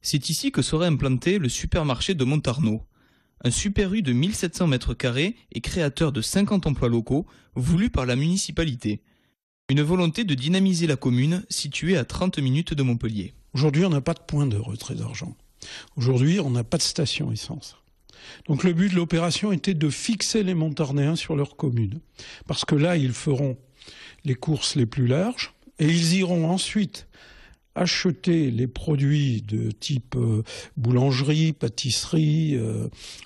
C'est ici que serait implanté le supermarché de Montarnot. Un super U de 1700 mètres carrés et créateur de 50 emplois locaux, voulu par la municipalité. Une volonté de dynamiser la commune, située à 30 minutes de Montpellier. Aujourd'hui, on n'a pas de point de retrait d'argent. Aujourd'hui, on n'a pas de station essence. Donc le but de l'opération était de fixer les Montarnéens sur leur commune. Parce que là, ils feront les courses les plus larges et ils iront ensuite acheter les produits de type boulangerie, pâtisserie,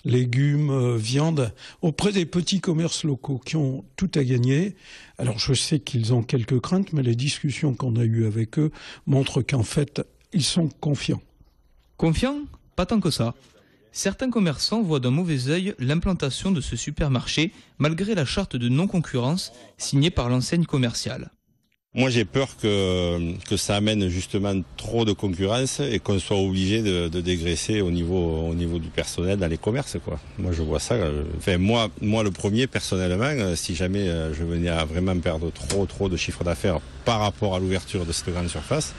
légumes, viande auprès des petits commerces locaux qui ont tout à gagner. Alors je sais qu'ils ont quelques craintes, mais les discussions qu'on a eues avec eux montrent qu'en fait, ils sont confiants. Confiants ? Pas tant que ça. Certains commerçants voient d'un mauvais œil l'implantation de ce supermarché malgré la charte de non-concurrence signée par l'enseigne commerciale. Moi j'ai peur que ça amène justement trop de concurrence et qu'on soit obligé de dégraisser au niveau du personnel dans les commerces, quoi. Moi je vois ça, moi le premier personnellement, si jamais je venais à vraiment perdre trop de chiffre d'affaires par rapport à l'ouverture de cette grande surface,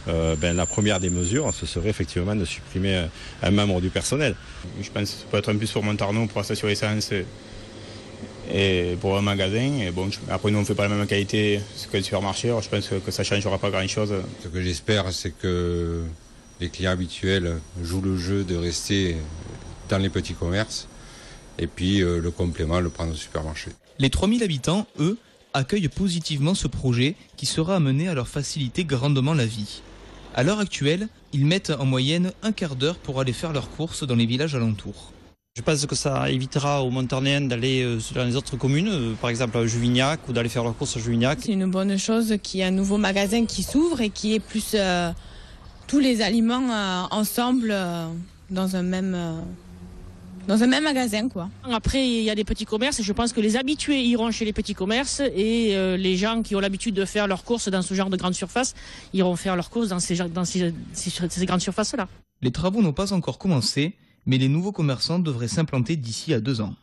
la première des mesures, ce serait effectivement de supprimer un membre du personnel. Je pense que ça peut être un plus pour Montarnot, pour la station essence et pour un magasin. Et bon, après, nous, on ne fait pas la même qualité que le supermarché. Alors je pense que ça ne changera pas grand-chose. Ce que j'espère, c'est que les clients habituels jouent le jeu de rester dans les petits commerces et puis le complément, le prendre au supermarché. Les 3000 habitants, eux, accueillent positivement ce projet qui sera amené à leur faciliter grandement la vie. À l'heure actuelle, ils mettent en moyenne un quart d'heure pour aller faire leurs courses dans les villages alentours. Je pense que ça évitera aux Montarnéens d'aller dans les autres communes, par exemple à Juvignac, ou d'aller faire leurs courses à Juvignac. C'est une bonne chose qu'il y ait un nouveau magasin qui s'ouvre et qui ait plus tous les aliments ensemble dans un même magasin, quoi. Après, il y a des petits commerces et je pense que les habitués iront chez les petits commerces et les gens qui ont l'habitude de faire leurs courses dans ce genre de grande surface iront faire leurs courses dans ces grandes surfaces-là. Les travaux n'ont pas encore commencé, mais les nouveaux commerçants devraient s'implanter d'ici à 2 ans.